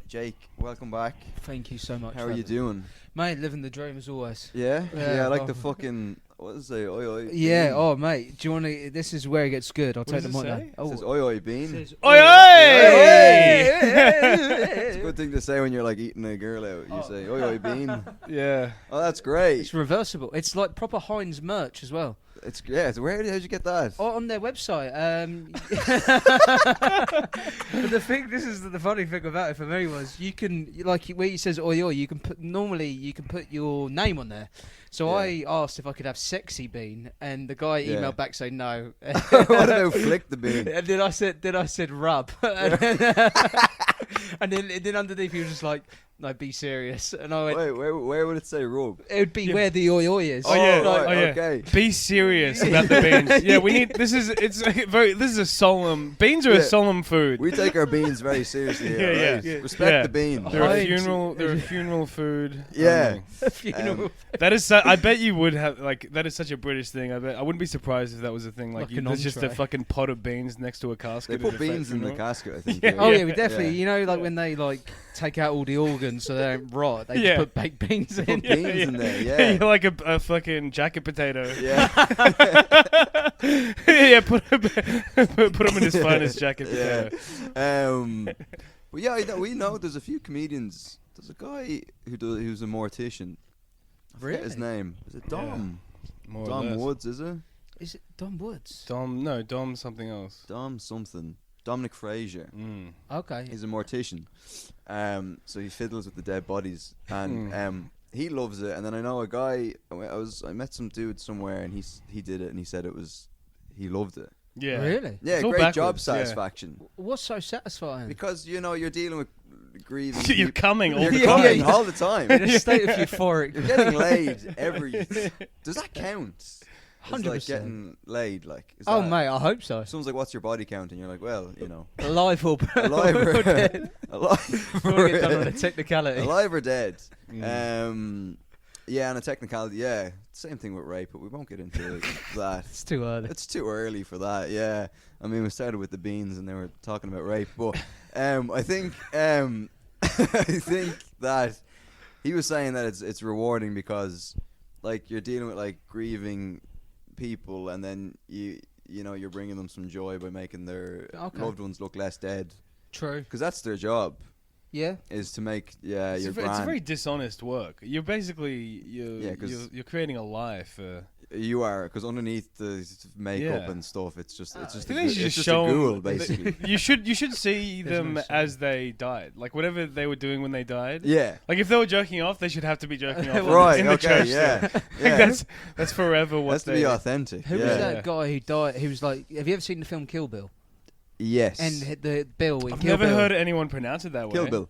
Jake, welcome back. Thank you so much. How are you doing? Mate, living the dream as always. Yeah? Yeah, I like oh. the fucking, what does it say? Oi, oi. Yeah, bean. oh mate, do you want to, this is where it gets good. I'll take does the it mic now. say? It says oi, oi, bean. Says, Oi, oi! It's a good thing to say when you're like eating a girl out. You say oi, oi, bean. Yeah. Oh, that's great. It's reversible. It's like proper Heinz merch as well. It's how'd you get that? Oh, on their website. But this is the funny thing about it for me was you can, like where it says oi oi, you can put your name on there. So I asked if I could have sexy bean, and the guy emailed back saying no. What about flick the bean? And then I said rub, and then underneath he was just like, no, be serious. And I went, Wait, where would it say rub? it would be where the oi oi is. Oh, yeah. Right, Oh, yeah. okay. Be serious about the beans. Yeah, we need. This is a solemn. Beans are a solemn food. We take our beans very seriously here, Yeah, right? yeah. Respect Yeah. the bean. They're a Heinz. funeral. They're a funeral food. Yeah. Funeral. That is. I bet you would have that is such a British thing. I bet I wouldn't be surprised if that was a thing. Like, Like an there's just a entree. fucking pot of beans next to a casket. They put at a beans in the funeral. casket, I think. Yeah. Oh yeah, we Yeah. definitely. You know, like when they like take out all the organs so they don't rot. They Yeah. just put baked beans They in. put beans in there, yeah. You're like a fucking jacket potato. Yeah. Yeah, put him in his finest jacket Yeah. potato. But yeah, we know there's a few comedians. There's a guy who's a mortician. I forget his Really? name. Is it Dom? More or Dom less. Woods, is it? Is it Don Woods? Dom something else. Dom something. Dominic Frazier. Mm. Okay. He's a mortician. So he fiddles with the dead bodies, and he loves it. And then I know a guy. I met some dude somewhere, and he did it, and he said he loved it. Yeah. Really? Yeah, It's all great job backwards, yeah. satisfaction. What's so satisfying? Because you're dealing with grieving. You're people. coming all You're the coming time. all the time. In a state of euphoric. You're getting laid every. Does that count? It's 100%. like getting laid, like. Is Oh that- mate, I hope so. Someone's like, "What's your body count?" And you're like, "Well, Alive or alive or or dead. alive We'll get done on a technicality. alive or dead." Yeah, and a technicality. Yeah, same thing with rape, but we won't get into that. It's too early. It's too early for that. Yeah, I mean, we started with the beans, and they were talking about rape, but I think I think that he was saying that it's rewarding because, like, you're dealing with like grieving people, and then you're bringing them some joy by making their loved ones look less dead, True. because that's their job, Yeah. is to make It's your a brand. very dishonest work. You're basically you're creating a lie for. You are, because underneath the makeup Yeah. and stuff, it's just I a, think they should it's just just a show 'em ghoul, basically. You should see There's them no as they died, like whatever they were doing when they died. Yeah. Like if they were jerking off, they should have to be jerking off. Right. In the Okay. church Yeah. still. Yeah. Like that's forever what Has to they. be authentic. Who yeah. was that guy who died? He was like, have you ever seen the film Kill Bill? Yes. And the Bill in I've Kill never Bill. heard anyone pronounce it that way. Kill Bill.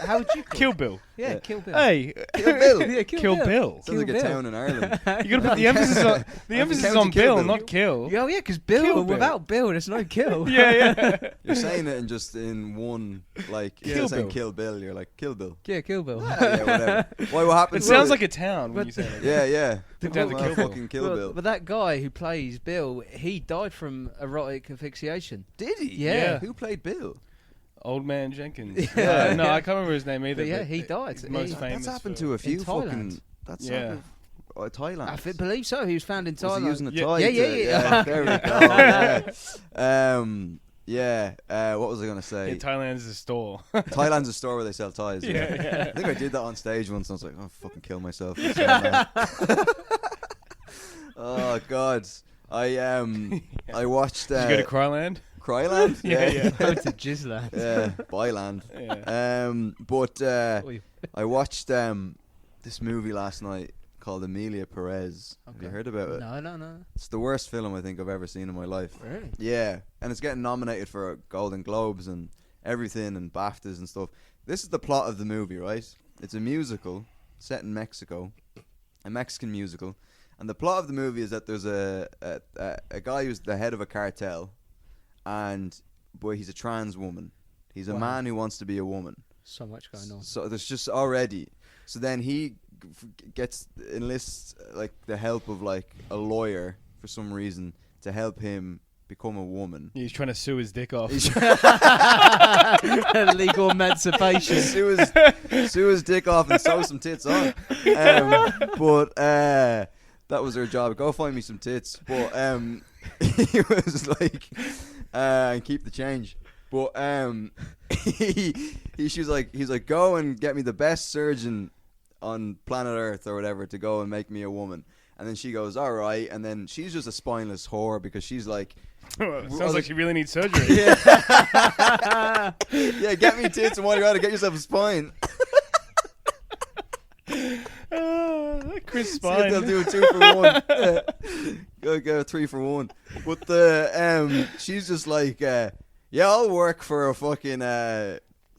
How would you call Kill it? Bill. Yeah, Yeah. Kill Bill. Hey, Kill Bill. Yeah, Kill Bill. Sounds Kill like a Bill. town in Ireland. You gotta put the emphasis on County Bill, Kill Bill. not kill. Oh yeah, because Bill, Kill Bill. without Bill, there's no kill. Yeah. You're saying it in one, like, Kill instead of saying Bill. Kill Bill, you're like, Kill Bill. Yeah, Kill Bill. Yeah, whatever. Why, what It happened? sounds like a town when you say it. Yeah, yeah. Put down the Well, Kill Bill. fucking Kill Well, Bill. but that guy who plays Bill, he died from erotic asphyxiation. Did he? Yeah. Who played Bill? Old Man Jenkins. Yeah. No, I can't remember his name either. But yeah, but he died. he's most He- famous. That's happened for- to a few in Thailand. fucking. That's Yeah. happened. Thailand. believe so. He was found in Was he Thailand. using a Yeah, tie? yeah. There we go. What was I gonna say? In Thailand's a store. Thailand's a store where they sell ties. Yeah. Yeah. I think I did that on stage once. And I was like, "Oh, fucking kill myself." for saying that. Oh God, I watched. Did you go to Cryland? Cryland? Yeah. Go to Jizzland. Yeah, Byland. Yeah. But Oy. I watched this movie last night called Emilia Perez. Have you Okay. heard about it? No. It's the worst film I think I've ever seen in my life. Really? Yeah, and it's getting nominated for Golden Globes and everything and BAFTAs and stuff. This is the plot of the movie, right? It's a musical set in Mexico, a Mexican musical, and the plot of the movie is that there's a guy who's the head of a cartel, and boy, he's a trans woman. He's a Wow. man who wants to be a woman. So much going on. So there's just already. So then he enlists like the help of like a lawyer for some reason to help him become a woman. He's trying to sue his dick off. Legal emancipation. Sue his dick off and sew some tits on. But that was her job. Go find me some tits. But he was like, and keep the change. But he's like, go and get me the best surgeon on planet Earth or whatever to go and make me a woman. And then she goes, all right. And then she's just a spineless whore because she's like, sounds like she really needs surgery. Yeah, yeah, get me tits and while you're at it, get yourself a spine. Chris See if Spine. they'll do a 2 for 1. Yeah. Go 3 for 1. But she's just like, yeah, I'll work for a fucking.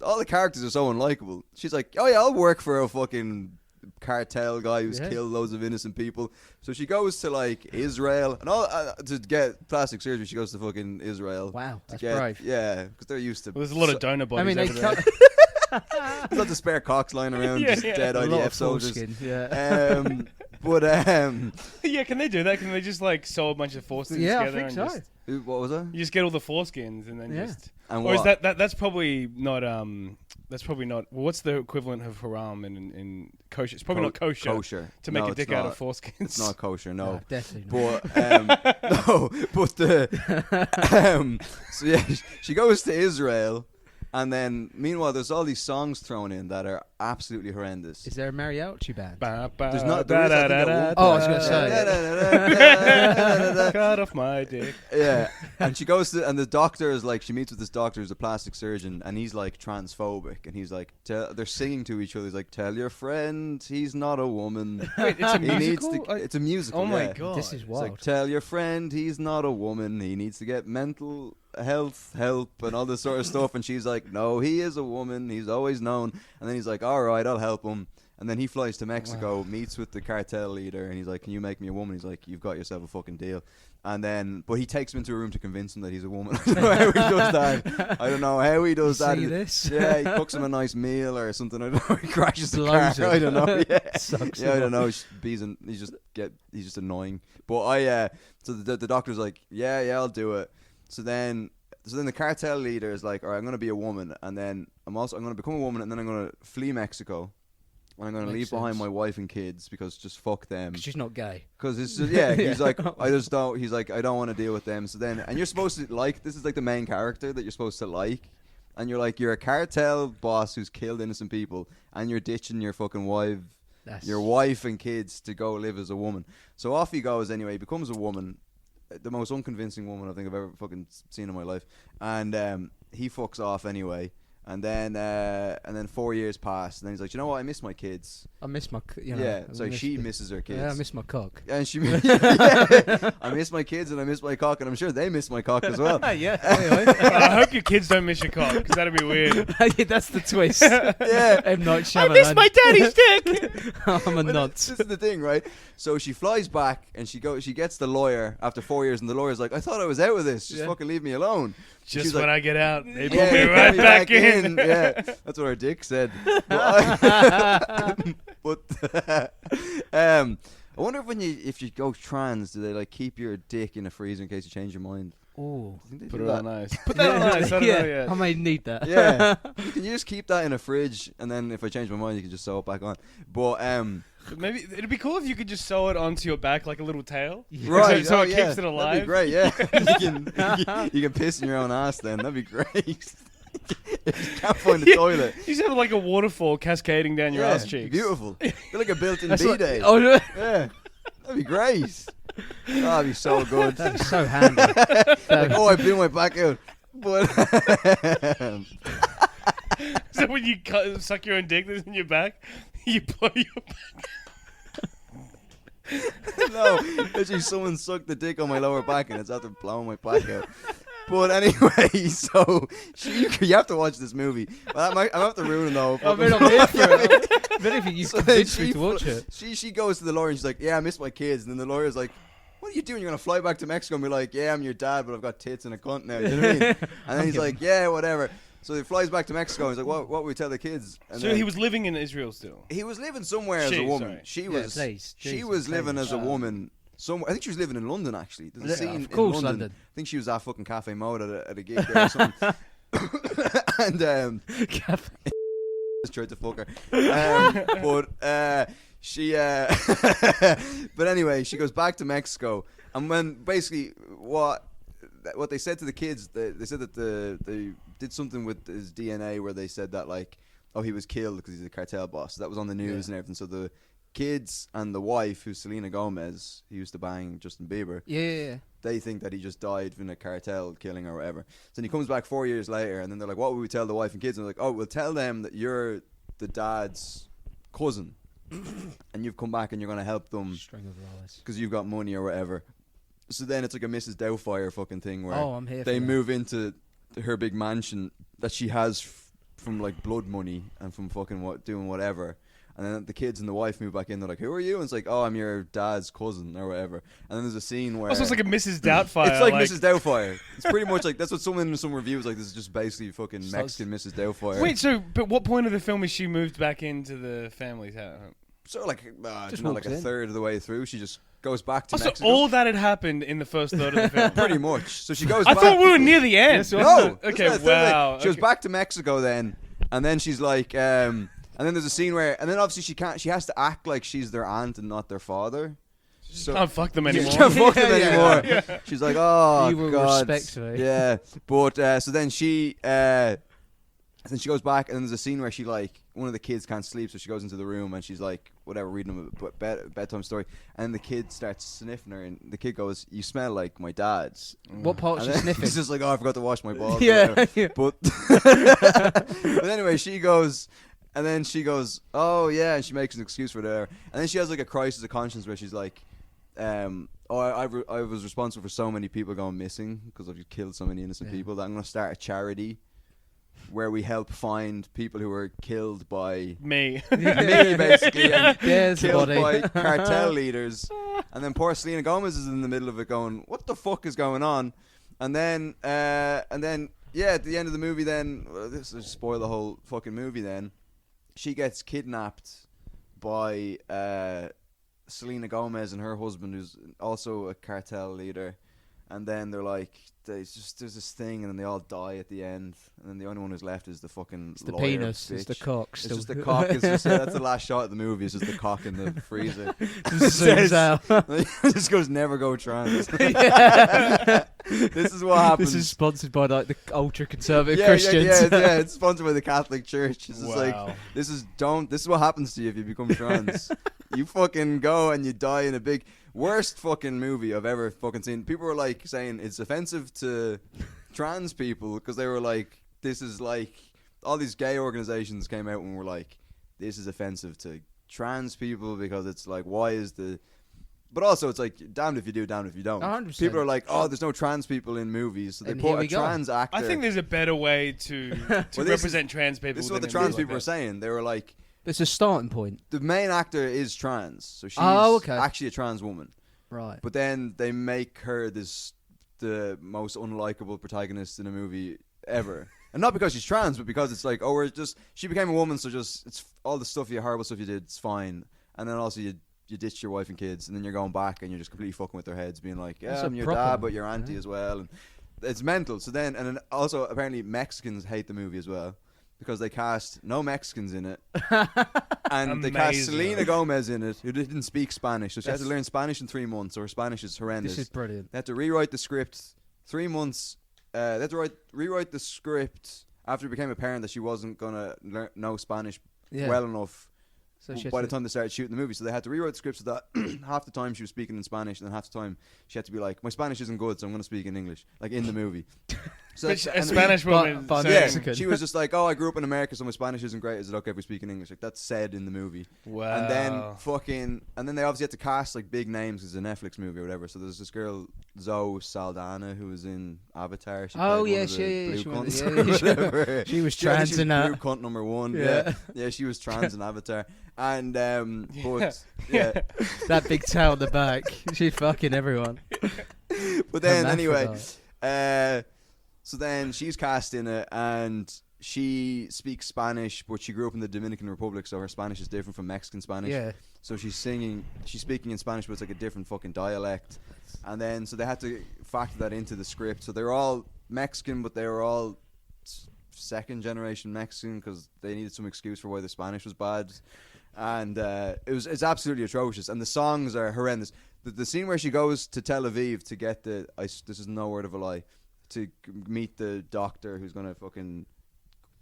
All the characters are so unlikable. She's like, oh yeah, I'll work for a fucking cartel guy who's killed loads of innocent people. So she goes to like Israel and all to get plastic surgery. She goes to fucking Israel. Wow, that's get, brave. Yeah, because they're used to. Well, there's a lot of donor bodies. I mean, they over there. There's lots of spare cocks lying around, Yeah, just yeah. dead a lot IDF of soldiers. foreskin, yeah. But Yeah, can they do that? Can they just like sew a bunch of foreskins Yeah, I together think and so. just what was that? you just get all the foreskins and then Yeah. just And or is what? that's probably not that's probably not well, what's the equivalent of haram in kosher? It's probably not kosher, Kosher to make No, a it's dick out not. of foreskins. It's not kosher, no. No, definitely not. But no, but so yeah, she goes to Israel, and then meanwhile there's all these songs thrown in that are absolutely horrendous. Is there a mariachi band? There's not. There is, I think, at one Oh, I was point. gonna say. Cut off my dick. Yeah, and she goes to, and the doctor is like, she meets with this doctor who's a plastic surgeon, and he's like transphobic, and he's like, they're singing to each other. He's like, tell your friend he's not a woman. Wait, it's a He needs musical? to. It's a musical. Oh my yeah. god. This is It's wild. like, tell your friend he's not a woman. He needs to get mental health help and all this sort of stuff. And she's like, no, he is a woman. He's always known. And then he's like, all right, I'll help him. And then he flies to Mexico, meets with the cartel leader, and he's like, can you make me a woman? He's like, you've got yourself a fucking deal. And then, but he takes him into a room to convince him that he's a woman. I don't know how he does that. I don't know how he does that. See this? Yeah, he cooks him a nice meal or something. I don't know. He crashes the Blows car. him. I don't know. Yeah, Sucks yeah, I him don't know. He's just annoying. But so the doctor's like, yeah, I'll do it. So then the cartel leader is like, all right, I'm gonna be a woman, and then I'm gonna become a woman, and then I'm gonna flee Mexico. And I'm going to leave Makes behind sense. my wife and kids because just fuck them. She's not gay. Because it's just, yeah, he's like, I just don't, he's like, I don't want to deal with them. So then, and you're supposed to like, this is like the main character that you're supposed to like. And you're like, you're a cartel boss who's killed innocent people, and you're ditching your fucking wife, your wife and kids to go live as a woman. So off he goes anyway, he becomes a woman, the most unconvincing woman I think I've ever fucking seen in my life. And he fucks off anyway. And then 4 years pass, and then he's like, you know what? I miss my kids. I miss my, So she misses her kids. Yeah, I miss my cock. And she, yeah, I miss my kids and I miss my cock, and I'm sure they miss my cock as well. Yeah. I hope your kids don't miss your cock, because that'd be weird. Yeah, that's the twist. Yeah, M. Night I Shyamalan. miss my daddy's dick. I'm a But nonce. This is the thing, right? So she flies back and she gets the lawyer after 4 years, and the lawyer's like, I thought I was out with this. Just fucking leave me alone. Just She's when like, I get out, they put yeah, me put right me back in. Yeah, that's what our dick said. But I wonder if you go trans, do they like keep your dick in a freezer in case you change your mind? Oh. I think they Put do it that. on ice. Put that on ice. I don't know yet. I may need that. Yeah, can you just keep that in a fridge, and then if I change my mind, you can just sew it back on. But Maybe it'd be cool if you could just sew it onto your back like a little tail. right, So it yeah, keeps it alive. That'd be great. Yeah, you can piss in your own ass. Then that'd be great. If you can't find the toilet. You just have like a waterfall cascading down your ass cheeks. Beautiful. Be like a built-in That's what- B-day. Oh, no. Yeah, that'd be great. That'd be so good. That'd be so handy. Like, oh, I blew my back out. But So when you suck your own dick that's in your back, you blow your back. no, actually, someone sucked the dick on my lower back, and it's after blowing my back out. But anyway, so you have to watch this movie. I'm have to ruin it though. I mean, I'm here for it. If anything, you've So then convinced me to watch it. She goes to the lawyer and she's like, yeah, I miss my kids. And then the lawyer's like, what are you doing? You're going to fly back to Mexico and be like, yeah, I'm your dad, but I've got tits and a cunt now. You know what I mean? And then he's like, yeah, whatever. So he flies back to Mexico and he's like, what will we tell the kids? And So then he was living in Israel still. he was living somewhere as a woman. Sorry. She Yeah, was please. she Jesus, was living please. as a woman somewhere. I think she was living in London actually. There's a Yeah, scene of course, in London. London. I think she was at fucking Cafe Mode at a gig there or something. And just tried to fuck her. But she but anyway, she goes back to Mexico, and when basically what they said to the kids, they said that they did something with his DNA where they said that like, oh, he was killed because he's a cartel boss. So that was on the news and everything. So the kids and the wife, who's Selena Gomez, he used to bang Justin Bieber. Yeah. They think that he just died in a cartel killing or whatever. So then he comes back 4 years later, and then they're like, what would we tell the wife and kids? And they're like, oh, we'll tell them that you're the dad's cousin, and you've come back and you're going to help them String of lies. because you've got money or whatever. So then it's like a Mrs. Doubtfire fucking thing where I'm here. they move into her big mansion that she has from like blood money and from fucking doing whatever. And then the kids and the wife move back in. They're like, "Who are you?" And it's like, "Oh, I'm your dad's cousin or whatever." And then there's a scene where Also, it's like a Mrs. Doubtfire. it's like Mrs. Doubtfire. It's pretty much like that's what someone in some reviews like. This is just basically fucking So Mexican Mrs. Doubtfire. Wait, so but what point of the film is she moved back into the family's house? So like, Just like walks a in. third of the way through, she just goes back to So Mexico. all that had happened in the first third of the film. Pretty much. So she goes. I back. thought we were near the end. Yes, No. Okay. that's the thing. Wow. She goes back to Mexico then, and then she's like, and then there's a scene where, and then obviously she has to act like she's their aunt and not their father. So Can't fuck them she anymore. can't fuck them Yeah. anymore. She's like, oh You will God. respect me. Yeah, but so then she goes back, and then there's a scene where she like one of the kids can't sleep, so she goes into the room and she's like whatever reading them a bedtime story, and then the kid starts sniffing her, and the kid goes, "You smell like my dad's." What part is And she then sniffing? he's just like, "Oh, I forgot to wash my balls." or Yeah. whatever. Yeah. But anyway, she goes, and then she goes, "Oh yeah," and she makes an excuse for there, and then she has like a crisis of conscience where she's like, I was responsible for so many people going missing because I've killed so many innocent people that I'm going to start a charity where we help find people who were killed by Me. me basically and There's the killed body. by cartel leaders. And then poor Selena Gomez is in the middle of it going, what the fuck is going on? And then yeah, at the end of the movie then, this will spoil the whole fucking movie then, she gets kidnapped by Selena Gomez and her husband, who's also a cartel leader. And then they're like, there's this thing, and then they all die at the end, and then the only one who's left is the fucking It's the lawyer penis. It's the bitch. cock. It's Still. just the cock. It's just, that's the last shot of the movie. It's just the cock in the freezer. Just zooms out. It just goes, never go trans. Yeah. This is what happens. This is sponsored by like the ultra conservative yeah, Christians. yeah. It's sponsored by the Catholic Church. It's just like, Wow. this is what happens to you if you become trans. You fucking go and you die in a big worst fucking movie I've ever fucking seen. People were like saying it's offensive to trans people because they were like, this is like, all these gay organizations came out and were like, this is offensive to trans people because it's like, why is the, but also it's like, damned if you do, damned if you don't. 100%. People are like, oh, there's no trans people in movies, so they And here put we a go. trans actor. I think there's a better way to this represent trans people. this is what the than trans like people were that. saying. They were like, It's a starting point. the main actor is trans, so she's okay. actually a trans woman. Right. But then they make her the most unlikable protagonist in a movie ever. And not because she's trans, but because it's like, oh, she became a woman, so just, it's all the horrible stuff you did, it's fine. And then also you ditched your wife and kids, and then you're going back and you're just completely fucking with their heads, being like, yeah, That's a I'm your proper dad, one, but your auntie as well. And it's mental. So then, and then also apparently Mexicans hate the movie as well. Because they cast no Mexicans in it. And they cast Amazing. Selena Gomez in it, who didn't speak Spanish. So she had to That's- learn Spanish in 3 months, or her Spanish is horrendous. This is brilliant. They had to rewrite the script 3 months. They had to rewrite the script after it became apparent that she wasn't going to know Spanish Yeah. well enough So she had by to- the time they started shooting the movie. So they had to rewrite the script so that half the time she was speaking in Spanish, and then half the time she had to be like, my Spanish isn't good, so I'm going to speak in English, like in the movie. So Which that's- a and- Spanish woman. but saying- yeah, Mexican. she was just like, oh, I grew up in America, so my Spanish isn't great. Is it okay if we speak in English? Like, that's said in the movie. Wow. And then and then they obviously had to cast like big names because it's a Netflix movie or whatever. So there's this girl, Zoe Saldana, who was in Avatar. She Oh, played yeah, one of the she blue went- cunts yeah, or she- whatever. she was I think trans she was in that. blue cunt number one. Yeah. Yeah, she was trans in Avatar. And Yeah. but yeah, That big tail on the back. She's fucking everyone. but then anyway, Hermaphrodite. so then she's cast in it, and she speaks Spanish, but she grew up in the Dominican Republic, so her Spanish is different from Mexican Spanish. Yeah. So she's speaking in Spanish, but it's like a different fucking dialect. And then, so they had to factor that into the script. So they were all Mexican, but they were all second generation Mexican because they needed some excuse for why the Spanish was bad. And it's absolutely atrocious. And the songs are horrendous. The scene where she goes to Tel Aviv to get this is no word of a lie, to meet the doctor who's going to fucking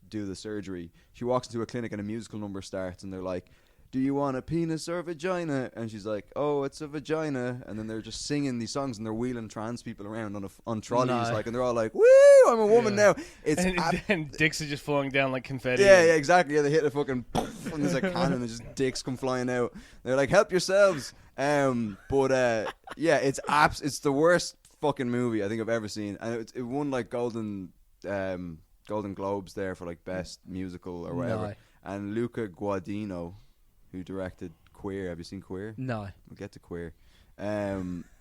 do the surgery. She walks into a clinic and a musical number starts and they're like, do you want a penis or a vagina? And she's like, oh, it's a vagina. And then they're just singing these songs and they're wheeling trans people around on trolleys, and they're all like, woo, I'm a woman now. And dicks are just falling down like confetti. Yeah, exactly. Yeah, they hit a fucking poof, and there's a cannon and just dicks come flying out. They're like, help yourselves. But it's the worst fucking movie I think I've ever seen, and it won like Golden Globes there for like best musical or whatever. No. And Luca Guadagnino, who directed Queer, have you seen Queer? No. We'll get to Queer.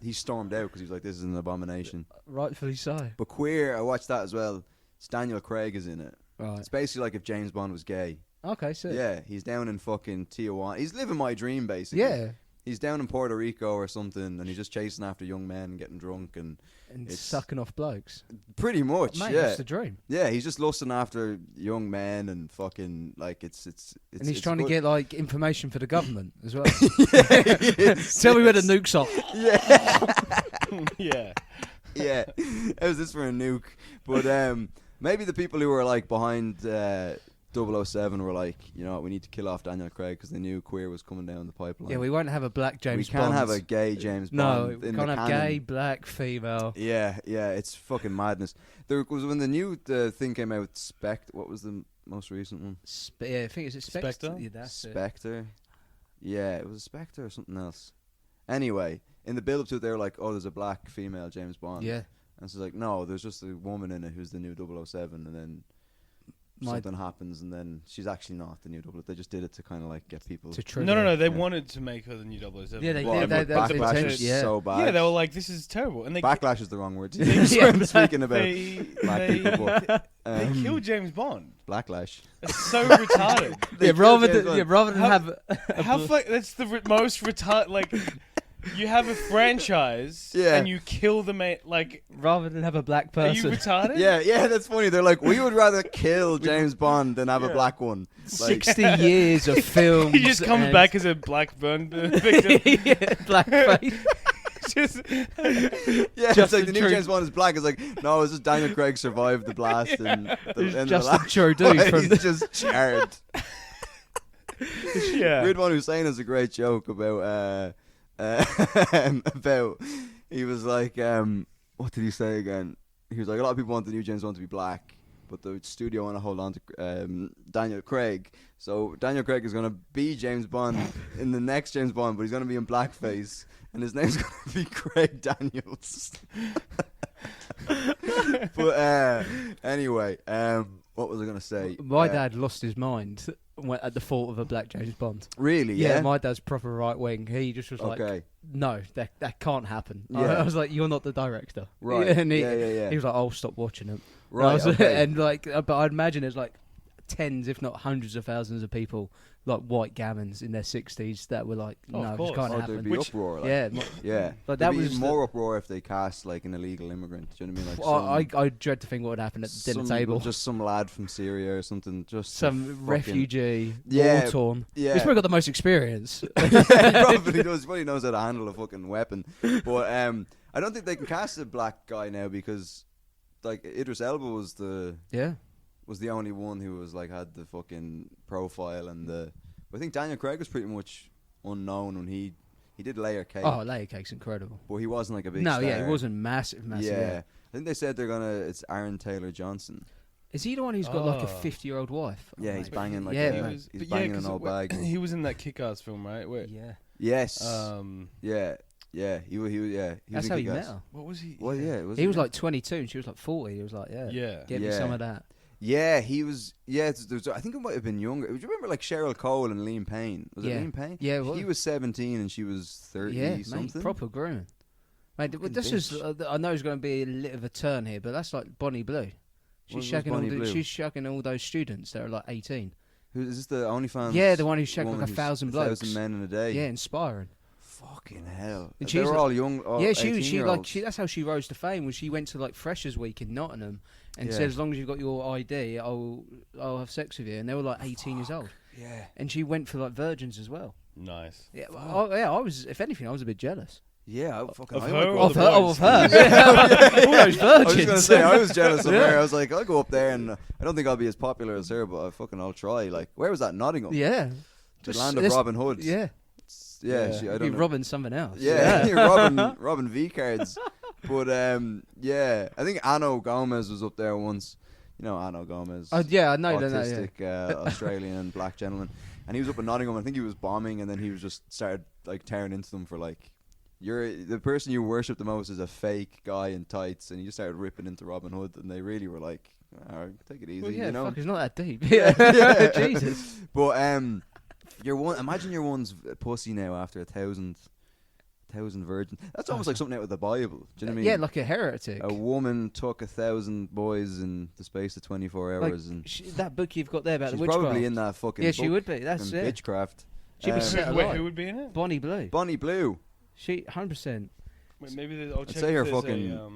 He stormed out because he was like, this is an abomination. Rightfully so. But Queer, I watched that as well. It's Daniel Craig is in it. Right. It's basically like if James Bond was gay. Okay, so Yeah, he's down in fucking Tijuana. He's living my dream, basically. yeah, He's down in Puerto Rico or something, and he's just chasing after young men and getting drunk, and it's sucking off blokes. pretty much, Mate, yeah. it's the dream. Yeah, he's just lusting after young men and fucking like it's And he's trying good. to get like information for the government as well. Yeah, Tell me where the nukes are. Yeah. Yeah. How's this for a nuke? But maybe the people who were like behind 007 were like, you know what, we need to kill off Daniel Craig because they knew Queer was coming down the pipeline. Yeah, we won't have a black James We can't Bond. have a gay James No, Bond. we in can't the have canon. gay, black, female. Yeah, it's fucking madness. There was when the new thing came out, what was the most recent one? Yeah, I think it's Spectre. Spectre? Yeah, that's it. Spectre. Yeah, it was a Spectre or something else. Anyway, in the build-up to it, they were like, oh, there's a black female James Bond. Yeah. And so it's like, no, there's just a woman in it who's the new 007, and then something happens, and then she's actually not the new 007. They just did it to kind of like get people To trigger. No. They Yeah. wanted to make her the new 007. Yeah, they Well, did. but That's backlash intense, is yeah. so bad. Yeah, they were like, this is terrible. And they Backlash is the wrong word. They- That's what I'm speaking about. they, Black they, people, but, they killed James Bond. Backlash. It's so retarded. They Yeah, killed James Bond. rather than How- have How that's the most retarded. Like, you have a franchise Yeah. and you kill the main. Like, rather than have a black are you person. retarded? Yeah, that's funny. They're like, we would rather kill James Bond than have a black one. Like, 60 years of films. He just comes and- back as a black burn victim. yeah, black face. Just, yeah, Just it's like the the new truth. James Bond is black. It's like, no, it's just Daniel Craig survived the blast and the It's end just of the a last true dude fight. from He's the- just charred. yeah. Ridwan Hussein has a great joke about he was like, what did he say again? He was like, a lot of people want the new James Bond to be black, but the studio want to hold on to Daniel Craig. So Daniel Craig is going to be James Bond in the next James Bond, but he's going to be in blackface, and his name's going to be Craig Daniels. But anyway, what was I going to say? My dad lost his mind at the thought of a black James Bond. Really? Yeah, Yeah. my dad's proper right wing. He just was like, Okay. no, that can't happen. Yeah. I was like, you're not the director. Right. And he, Yeah. he was like, I'll stop watching them. Right. Okay. And like, but I'd imagine there's like tens, if not hundreds of thousands of people, like white gammons in their 60s that were like, Oh, no, of this course. can't Oh, happen. there'd be uproar. Like, Yeah, yeah. But There'd that be was more uproar if they cast like an illegal immigrant. Do you know what I mean? Like I dread to think what would happen at the dinner table. Just some lad from Syria or something. Just Some fucking- refugee, Yeah, war torn. Yeah. He's probably got the most experience. Yeah, he probably does. He probably knows how to handle a fucking weapon. But I don't think they can cast a black guy now because like Idris Elba was the only one who was like had the fucking profile and the. I think Daniel Craig was pretty much unknown when he did Layer Cake. Oh, Layer Cake's incredible. But he wasn't like a big No, star. yeah, he wasn't massive. Yeah. I think they said it's Aaron Taylor Johnson. Is he the one who's got like a Oh. 50-year-old wife? Yeah, Oh, he's mate. banging like Yeah, a, man. he's banging an old bag. He was in that Kick-Ass film, right? Where, Yeah. Yes. yeah. Yeah. He was That's in how you Kick-Ass. met her. What was he? Well, yeah. He was like 22 and she was like 40. He was like, Yeah. give me Yeah. some of that. Yeah, he was. Yeah, I think it might have been younger. Do you remember like Cheryl Cole and Liam Payne? Was Yeah. it Liam Payne? Yeah, it was. He was 17 and she was 30 Yeah, something. mate, proper grooming. Mate, Fucking this is. bitch. I know it's going to be a little of a turn here, but that's like Bonnie Blue. She's What's Bonnie Blue? she's shagging all those students that are like 18. Who is this? The OnlyFans? Yeah, the one who's shagging woman like 1,000 blokes. 1,000 men in a day. Yeah, inspiring. Fucking hell. And They she's were like- all young. All Yeah, she was. She like. 18-year-olds. That's how she rose to fame. Was she went to like Freshers Week in Nottingham, and Yeah. said, as long as you've got your ID, I'll have sex with you. And they were like 18 years old. Yeah. And she went for like virgins as well. Nice. Yeah, I was. If anything, I was a bit jealous. Yeah, I fucking. Of I her might or go of up the there. boys? Of her. Yeah. All those virgins. I was just gonna say I was jealous of Yeah. her. I was like, I'll go up there, and I don't think I'll be as popular as her, but I'll try. Like, where was that? Nottingham. Yeah. The land of Robin Hood. Yeah. Yeah. Yeah. I You'd don't be know. robbing something else. Yeah, you're robbing V cards. But yeah, I think Anno Gomez was up there once. You know Anno Gomez. Yeah, I know that. Yeah. Autistic Australian black gentleman, and he was up in Nottingham. I think he was bombing, and then he was just started like tearing into them for like, you're the person you worship the most is a fake guy in tights, and he just started ripping into Robin Hood, and they really were like, all right, take it easy, Well, yeah, you know. fuck, it's not that deep. Yeah. Yeah. Jesus. But imagine your one's pussy now after 1,000 virgins. That's almost like something out of the Bible. Do you know what I mean? Yeah, like a heretic. A woman took 1,000 boys in the space of 24 Like, hours, and that book you've got there about she's the witchcraft. probably in that fucking Yeah, book she would be. That's from it. Bitchcraft. She'd be set Wait, alight. who would be in it? Bonnie Blue. Bonnie Blue. She 100%. Wait, maybe I'll check say if her there's fucking- a,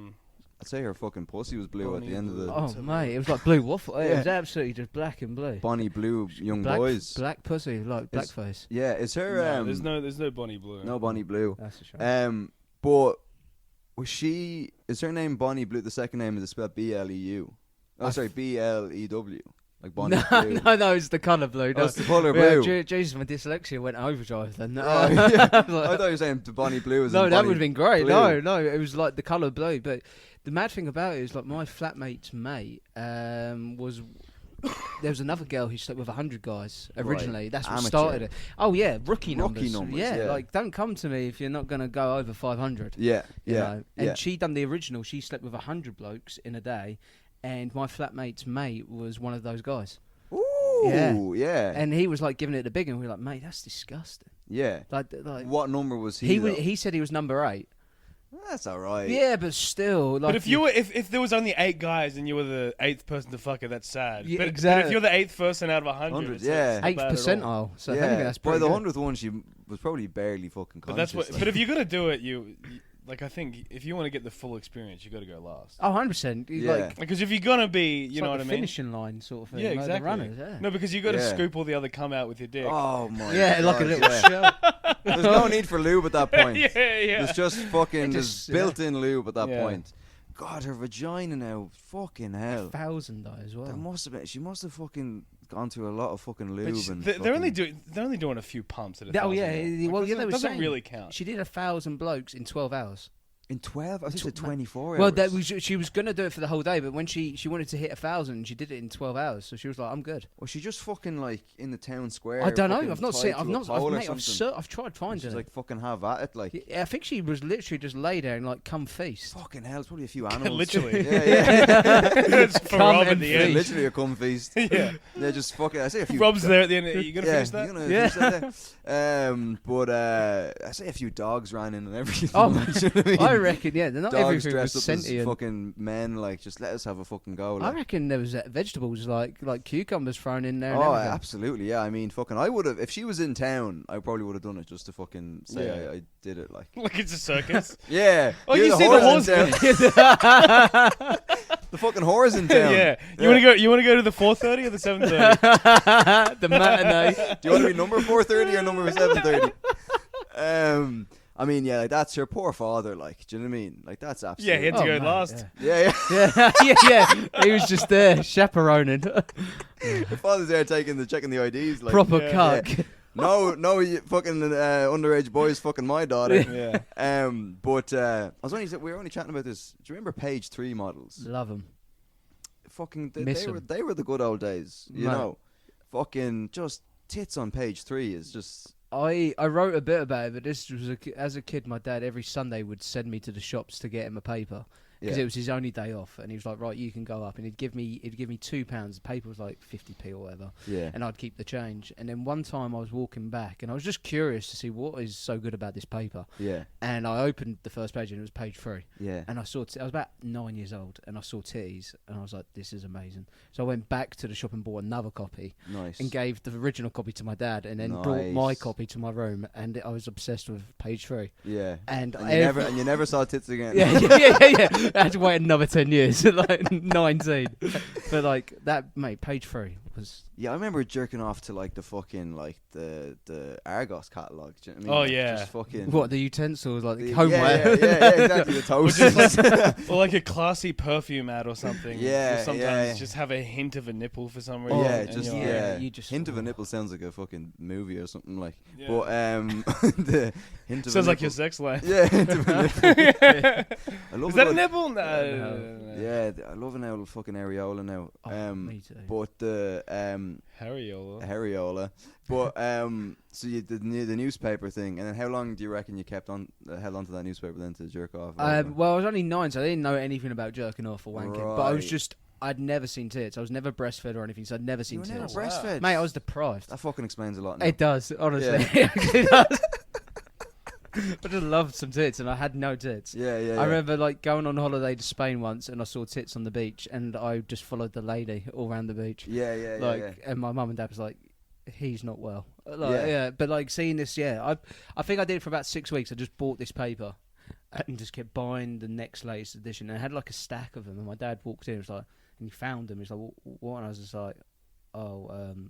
I'd say her fucking pussy was blue at Bonnie the end of the Blue. Oh Let's have a mate, look. it was like blue waffle. It Yeah. was absolutely just black and blue. Bonnie Blue young black, boys. Black pussy, like It's- blackface. Yeah, is her no, there's no Bonnie Blue. no Bonnie Blue. That's a shame. But is her name Bonnie Blue? The second name is spelled B-L-E-U. Oh, sorry, B-L-E-W. Like Bonnie Blue. No, it's the colour blue. Oh, No. it's the colour Yeah, blue. Jesus, my dyslexia went overdrive then. Oh, yeah. I thought you were saying the Bonnie Blue is No, that would have been great. Blue. No, it was like the colour blue. But the mad thing about it is, like, my flatmate's mate was. There was another girl who slept with 100 guys originally. Right. That's what Amateur. started it. Oh yeah, rookie numbers. Yeah. Like, don't come to me if you're not gonna go over 500. Yeah, you yeah, know? And yeah. she done the original. She slept with 100 blokes in a day, and my flatmate's mate was one of those guys. Ooh, yeah. And he was like giving it the big, and we were like, mate, that's disgusting. Yeah. Like What number was he? he said he was number 8. That's all right. Yeah, but still, like, But if you were, if there was only 8 guys and you were the 8th person to fuck it, that's sad. Yeah, but exactly. if you're the 8th person out of 100, 100, it's yeah. not 8th bad at all. percentile. So if yeah. anything, that's By pretty the good. 100th one, she was probably barely fucking But conscious. that's what. like. But if you're gonna do it, you like. I think if you want to get the full experience, you got to go last. Oh, 100%. Yeah. Like, Because if you're gonna be, you it's know like what the I mean. finishing line sort of thing. Yeah, like exactly. The runners, yeah. No, because you got to Yeah. scoop all the other cum out with your dick. Oh my. Yeah, like a God, little yeah. shell. There's no need for lube at that point. yeah. There's just fucking just- there's built-in lube at that Yeah. point. God, her vagina now, fucking hell. 1,000 though as There well. must have been. She must have fucking gone through a lot of fucking lube. But And they're only fucking- doing a few pumps at a Oh, 1,000 yeah, now. well, Like, yeah, they were doesn't saying really count. She did 1,000 blokes in 12 hours. in 12. I think she said 24 Well, hours. she was gonna do it for the whole day, but when she wanted to hit 1,000, she did it in 12 hours. So she was like, "I'm good." Was she just fucking like in the town square? I don't know. fucking I've not tied seen. to I've a not. pole or Mate, something? I've tried And finding she's it. like fucking have at it, like. Yeah, I think she was literally just lay there and like come feast. Fucking hell, it's probably a few animals. Literally. yeah. It's for Cum Rob at and the Yeah, end. literally a cum feast. Yeah. Yeah, just fucking. I say a few. Rob's there at the end. Are you gonna yeah, finish that? You gonna Yeah. finish that there? But I say a few dogs ran in and everything. Oh, Do you know what I mean? I reckon. Yeah, they're not Dogs everything was dressed up as sentient. fucking men, like just let us have a fucking go. I Like. reckon there was vegetables like cucumbers thrown in there. And Oh, everything. absolutely, yeah. I mean, fucking, I would have if she was in town. I probably would have done it just to fucking say Yeah. I did it. Like, Like it's a circus. yeah. Oh, you're you see the horse? in town. The fucking whores in town. Yeah. You want to go? You want to go to the 4:30 or the 7:30? The matinee. Do you want to be number 430 or number 730? I mean, yeah, like that's her poor father. Like, do you know what I mean? Like, that's Yeah, absolutely. he had to Oh, go mate, last. yeah. Yeah, yeah. He was just there chaperoning. The father's there checking the IDs. Like, Proper yeah, cuck. no, you fucking underage boys, fucking my daughter. Yeah. But we were only chatting about this. Do you remember Page 3 models? Love him. Fucking, Miss they were the good old days. You Mate. know, fucking just tits on Page 3 is just. I wrote a bit about it, but this was as a kid, my dad every Sunday would send me to the shops to get him a paper, because Yeah. it was his only day off, and he was like, right, you can go up, and he'd give me £2. The paper was like 50p or whatever, Yeah. and I'd keep the change. And then one time I was walking back, and I was just curious to see what is so good about this paper. Yeah. And I opened the first page, and it was page 3. Yeah. And I saw, I was about 9 years old, and I saw titties, and I was like, this is amazing. So I went back to the shop and bought another copy, Nice. and gave the original copy to my dad, and then brought my Nice. copy to my room, and I was obsessed with page 3. Yeah. And You never saw tits again. yeah. I had to wait another 10 years, like 19. But like that, mate, page 3 was. Yeah, I remember jerking off to like the fucking like the Argos catalog. Do you know what I mean? Oh, Like, yeah. just fucking What, the utensils, like the yeah, homeware? yeah, exactly. The toast. Or like a classy perfume ad or something. Yeah, Or sometimes yeah. just have a hint of a nipple for some reason. Yeah, and just you're yeah. like, you just- hint of a nipple sounds like a fucking movie or something like. Yeah. But the hint of Sounds a like your nipple. sex life. Yeah, hint of a nipple. I love Is that a it. nipple? No. No. Yeah, I love an old fucking areola now. Oh, me too. But the Harriola. areola. But so you did the newspaper thing, and then how long do you reckon you held on to that newspaper then to jerk off? Well, I was only 9, so I didn't know anything about jerking off or wanking. But I was Right. just, I'd never seen tits. I was never breastfed or anything, so I'd never seen you were never tits. breastfed, Mate, I was deprived. That fucking explains a lot. Now. It does, honestly. Yeah. It does. I just loved some tits, and I had no tits. Yeah, yeah. I remember like going on holiday to Spain once, and I saw tits on the beach, and I just followed the lady all around the beach. Yeah, yeah, yeah. Like, yeah. and my mum and dad was like, "He's not well." Like, Yeah. yeah. But like seeing this, I think I did it for about 6 weeks. I just bought this paper, and just kept buying the next latest edition. And I had like a stack of them, and my dad walked in, and was like, and he found them. He's like, "What?" And I was just like,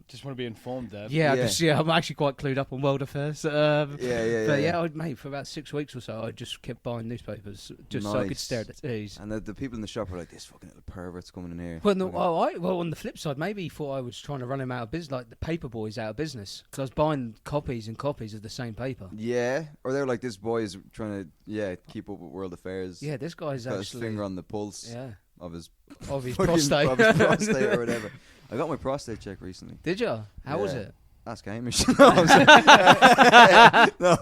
Just want to be informed, Dad. yeah, I'm actually quite clued up on world affairs. Yeah, But yeah, mate, for about 6 weeks or so, I just kept buying newspapers just so I could Nice. stare at the titties. And the people in the shop were like, "This fucking little pervert's coming in here." Well, no, Fucking- well, on the flip side, maybe he thought I was trying to run him out of business, like the paper boys out of business, because I was buying copies and copies of the same paper. Yeah, or they're like, "This boy is trying to keep up with world affairs." Yeah, this guy's Got his actually finger on the pulse yeah of his of his fucking- prostate. of his prostate or whatever. I got my prostate checked recently. Did you? How was Yeah. it? Ask Hamish. No, I'm saying- no,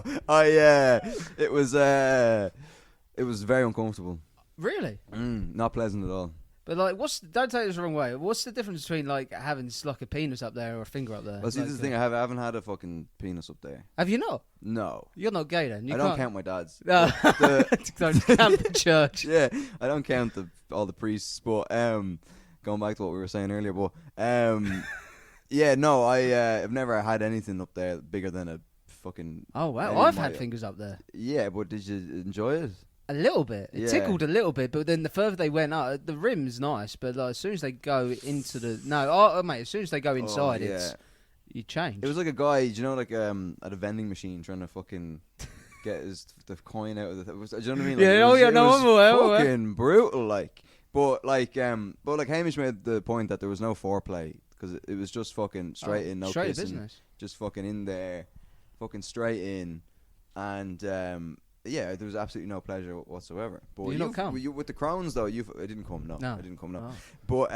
it was very uncomfortable. Really? Not pleasant at all. But like, don't take this the wrong way. What's the difference between like having like a penis up there or a finger up there? Well, see, Like, this is the thing. I haven't had a fucking penis up there. have you not? No, You're not gay then. You I don't can't count my dad's. No. The- Don't count the church. yeah, I don't count all the priests. But going back to what we were saying earlier, but yeah, no, I've never had anything up there bigger than a fucking. Oh wow, any I've of my- had fingers up there. Yeah, but did you enjoy it? A little bit. It Yeah. tickled a little bit, but then the further they went up, the rim's nice, but like, as soon as they go into the mate, as soon as they go inside, it's you change. It was like a guy, you know, like at a vending machine trying to fucking get the coin out of the. Do you know what I mean? Like, Yeah, it oh was, yeah, it no, was I'm aware. fucking brutal, like. But like Hamish made the point that there was no foreplay because it was just fucking straight in, no straight kissing, business. just fucking in there, fucking straight in, and yeah, there was absolutely no pleasure whatsoever. But You not come? with the crowns though, I didn't come. No, No. I didn't come. No, Oh. but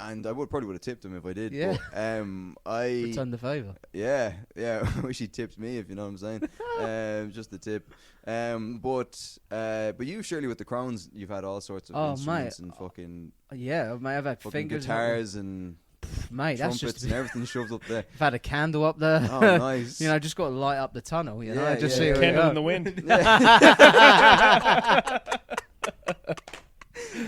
and I probably would have tipped him if I did. Yeah. But I Return the favour. yeah. I wish he tipped me, if you know what I'm saying. Just the tip. But you surely with the crowns, you've had all sorts of Oh, instruments mate. and fucking Yeah, mate, I've had fucking fingers. guitars and Mate, that's trumpets just. and everything shoved up there. I've had a candle up there. Oh, nice. You know, just got to light up the tunnel. You know, Yeah, just yeah, see yeah. where we Candle go. in the wind.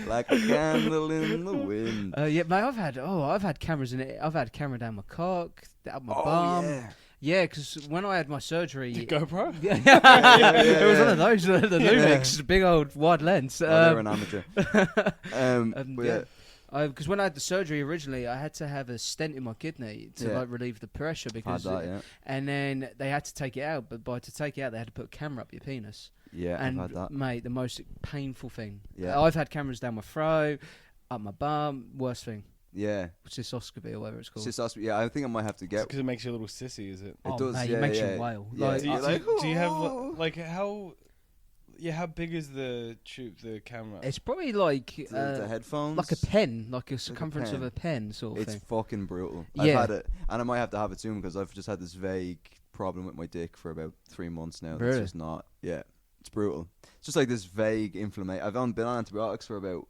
Like a candle in the wind. Yeah, mate, I've had cameras in it. I've had camera down my cock, up my bum. yeah. Yeah, because when I had my surgery, GoPro? yeah, yeah, it was yeah. one of those, the Lumix, big old wide lens. Oh, they were an amateur. But yeah. Because when I had the surgery originally, I had to have a stent in my kidney to Yeah. like relieve the pressure Had because, that, yeah. and then they had to take it out. But to take it out, they had to put a camera up your penis. Yeah, And I've had that. mate, the most painful thing. Yeah. I've had cameras down my throat, up my bum. Worst thing, Yeah. cystoscopy or whatever it's called. Yeah, I think I might have to get. Because it makes you a little sissy, is it? It Oh, does, mate, yeah, it makes yeah. you wail. Yeah, Like, Do you, you're like, do you have "Oh." like how? Yeah, how big is the tube, the camera? it's probably like The headphones. like a pen, like a circumference of pen. a pen sort of It's thing. fucking brutal. Yeah. I've had it, and I might have to have it soon because I've just had this vague problem with my dick for about 3 months now. Really? That's just not. Yeah. It's brutal. It's just like this vague inflammation. I've been on antibiotics for about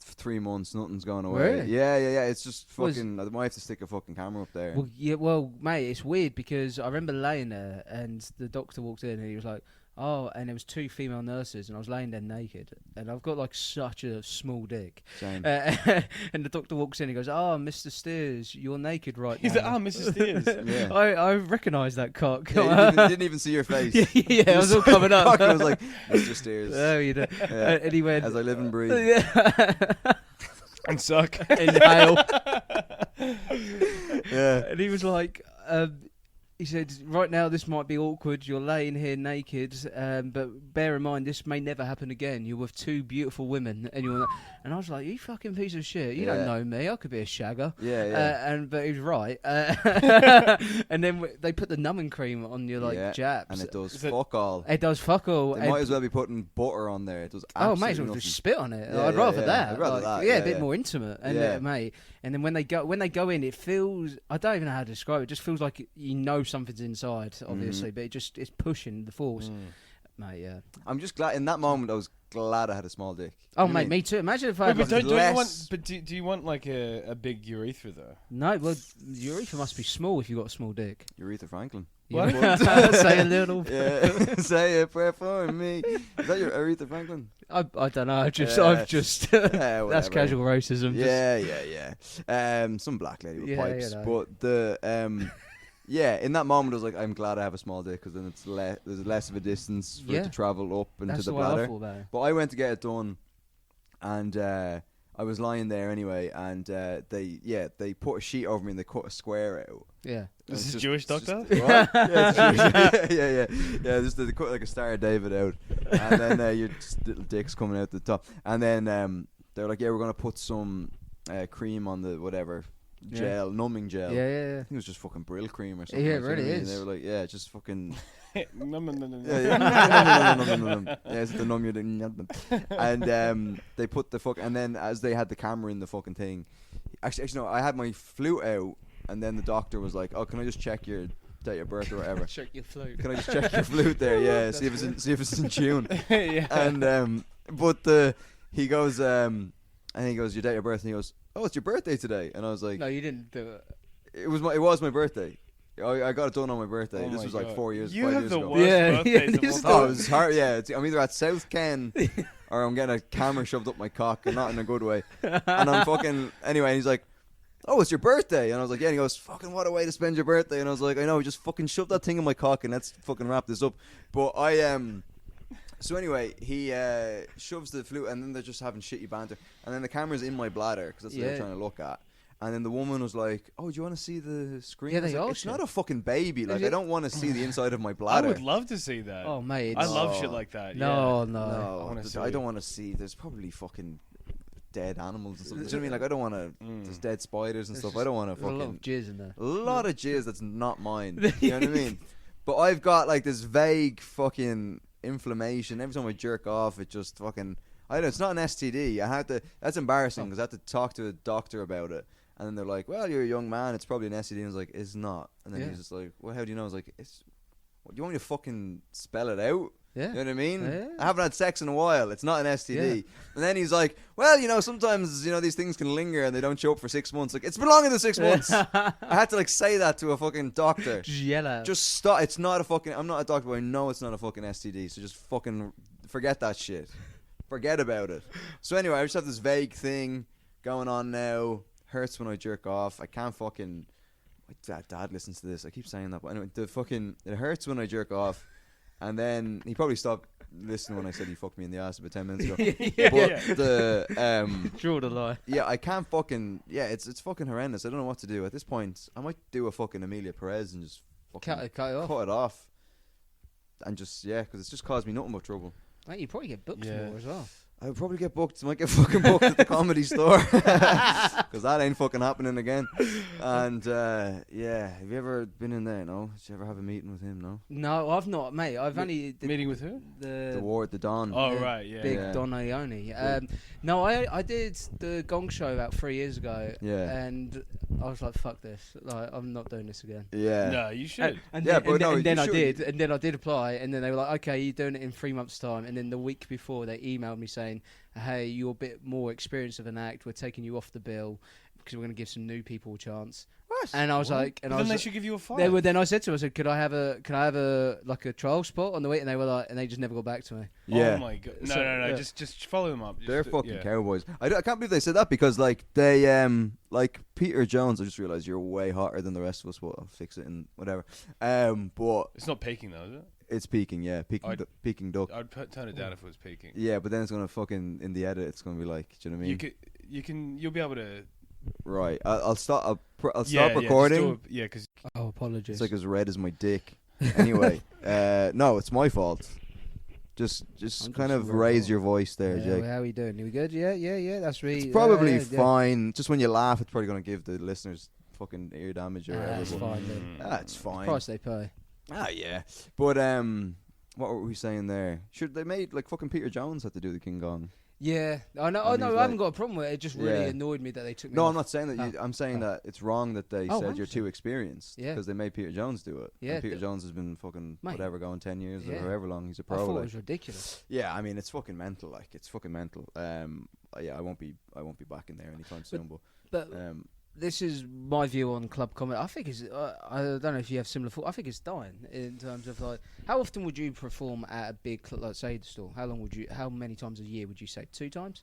3 months. Nothing's going away. Really? Yeah. It's just fucking. I might have to stick a fucking camera up there. Well, mate, it's weird because I remember laying there and the doctor walked in and he was like, oh, and there was 2 female nurses and I was laying there naked and I've got like such a small dick. Same. And the doctor walks in and he goes, oh, Mr. Steers, you're naked right He's now. like, Mrs. Steers. Yeah. I recognise that cock. Yeah, you didn't even see your face. yeah, it was all coming up. I was like, Mr. Steers. Oh, you know. Yeah. And he went, As I live and breathe. yeah. And suck. Inhale. Yeah. And he was like, he said, right now this might be awkward. You're laying here naked, but bear in mind this may never happen again. You're with 2 beautiful women, and you're. And I was like, you fucking piece of shit. You don't know me. I could be a shagger. Yeah. But he was right. And then they put the numbing cream on your jabs, And it does fuck all. It does fuck all. They might as well be putting butter on there. It does Oh, absolutely mate, so nothing. just spit on it. Yeah, I'd rather yeah. that. I'd rather that, Yeah, yeah, a bit yeah. more intimate. And Yeah. mate, and then when they go in, it feels. I don't even know how to describe it. It just feels like you know something's inside, obviously, but it's pushing the force, mate. Yeah. I'm just glad in that moment. I was glad I had a small dick. Oh, You know what I mate, mean? me too. Imagine if I Wait, had. but Like, don't you less- want? But do you want like a big urethra though? no, well, your urethra must be small if you have got a small dick. Aretha Franklin. What? Say a little. Yeah. Say a prayer for me. Is that your Aretha Franklin? I don't know. I've just. Yeah, That's whatever. casual racism. Yeah. Some black lady with Yeah, pipes. you know. But the yeah, in that moment I was like, I'm glad I have a small dick because then it's there's less of a distance for it Yeah. to travel up into That's the the way I bladder. feel about it. But I went to get it done, and I was lying there anyway, and they put a sheet over me and they cut a square out. Yeah. This It's is just- Jewish it's just- doctor? What? Yeah, it's Jewish. yeah. Just they cut like a Star of David out, and then your just little dick's coming out the top, and then they're like, yeah, we're gonna put some cream on the whatever gel, numbing gel. Yeah. I think it was just fucking Brill cream or something. Yeah, it like, you know really what I mean? is. They were like, yeah, just fucking. No. Yeah, it's the numb you and they put the fuck, and then as they had the camera in the fucking thing, actually no, I had my flute out, and then the doctor was like, oh, can I just check your date of birth or whatever? Check your flute. Can I just check your flute there? Yeah, see if it's in tune. Yeah. And but he goes and he goes, your date of birth, and he goes, oh, it's your birthday today, and I was like, No, you didn't do it. it was my birthday. I got it done on my birthday. Oh this my was like God. 4 years. You 5 have years the ago. worst Yeah, birthdays yeah, of all Oh, time. it was hard. Yeah, I'm either at South Ken or I'm getting a camera shoved up my cock, and not in a good way. And I'm fucking anyway. And he's like, "Oh, it's your birthday," and I was like, "Yeah." And he goes, "Fucking what a way to spend your birthday." And I was like, "I know, just fucking shove that thing in my cock and let's fucking wrap this up." But So anyway, he shoves the flute, and then they're just having shitty banter, and then the camera's in my bladder because that's what they're trying to look at. And then the woman was like, "Oh, do you want to see the screen?" Yeah, I was they like, all it's should. not a fucking baby. Like, I don't want to see the inside of my I bladder. would love to see that. Oh, mate. I it's- love No. shit like that. No, yeah. no. No, I wanna th- see I it. don't want to see. There's probably fucking dead animals and stuff. Do you know what I mean? Like, I don't want to. There's dead spiders and There's stuff. I don't want to There's a lot of fucking. jizz in there. A lot of jizz that's not mine. You know what I mean? But I've got like this vague fucking inflammation. Every time I jerk off, it just fucking. I don't know. It's not an STD. I had to. That's embarrassing because I had to talk to a doctor about it. And then they're like, "Well, you're a young man. It's probably an STD." And I was like, "It's not." And then Yeah. he's just like, "Well, how do you know?" I was like, "It's. What, you want me to fucking spell it out?" Yeah. You know what I mean? Yeah. I haven't had sex in a while. It's not an STD. Yeah. And then he's like, well, sometimes, these things can linger and they don't show up for 6 months. Like, it's been longer than 6 months. I had to, say that to a fucking doctor. Just yell out. Just stop. It's not a fucking... I'm not a doctor, but I know it's not a fucking STD. So just fucking forget that shit. Forget about it. So anyway, I just have this vague thing going on now. Hurts when I jerk off. I can't fucking... My dad listens to this. I keep saying that. But anyway, it hurts when I jerk off. And then he probably stopped listening when I said he fucked me in the ass about 10 minutes ago. But Draw the line. yeah, I can't fucking it's fucking horrendous. I don't know what to do at this point. I might do a fucking Amelia Perez and just fucking Cut it off. cut it off, and just because it's just caused me nothing but trouble. Mate, you probably get booked Yeah. more as well. I'll probably get booked. Might get fucking booked at the Comedy Store because that ain't fucking happening again. And yeah, have you ever been in there? No, did you ever have a meeting with him? No. No, I've not, mate. I've only Meeting with who? The Ward, the Don. Oh right, yeah. Big Yeah. Don Ione. No, I did the Gong Show about 3 years ago. Yeah. And I was like, fuck this. Like, I'm not doing this again. Yeah. No, you should. And Yeah, then, but no, and then you I should. did, and then I did apply, and then they were like, okay, you're doing it in 3 months' time. And then the week before, they emailed me saying, hey, you're a bit more experienced of an act. We're taking you off the bill because we're going to give some new people a chance. What? And I was like, But then they should give you a fine. then I said to them, I said, could I have a like a trial spot on the week? And they were like, and they just never got back to me. Yeah. Oh my god. No, So, no. yeah. Just follow them up. Just, They're fucking yeah. cowboys. I can't believe they said that because like they like Peter Jones. I just realized you're way hotter than the rest of us. But I'll fix it and whatever. But It's not peaking though, is it? it's peaking. Yeah, I'd- peaking duck. I'd turn it down if it was peaking. Yeah, but then it's gonna fucking in the edit. It's gonna be like, do you know what I mean? You'll be able to. Right. I'll stop. I'll Yeah, stop recording. Yeah, because Oh, apologies. It's like as red as my dick. Anyway, no, it's my fault. Just I'm kind just of red raise hot. your voice there, yeah, Jake. well, how are we doing? Are we good? Yeah. That's really. It's probably yeah. fine. Just when you laugh, it's probably gonna give the listeners fucking ear damage or whatever. That's but- fine. Then. It's fine. Price they pay. Yeah. But what were we saying there? Should they made like fucking Peter Jones had to do the King Kong? Yeah, I know. And I he's haven't like- got a problem with it. It just really Yeah. annoyed me that they took me No, off. I'm not saying that. I'm saying that it's wrong that they Oh, said you're 100%. too experienced. Yeah. Because they made Peter Jones do it. Yeah, And Peter th- Jones has been fucking Mate. whatever going 10 years Yeah. or however long he's a I pro. thought it like. was ridiculous. Yeah, I mean it's fucking mental. Like it's fucking mental. Yeah, I won't be back in there anytime soon. But this is my view on club comedy. I think it's. I don't know if you have similar thought. I think it's dying in terms of like. How often would you perform at a big club, like say the store? How many times a year would you say? 2 times?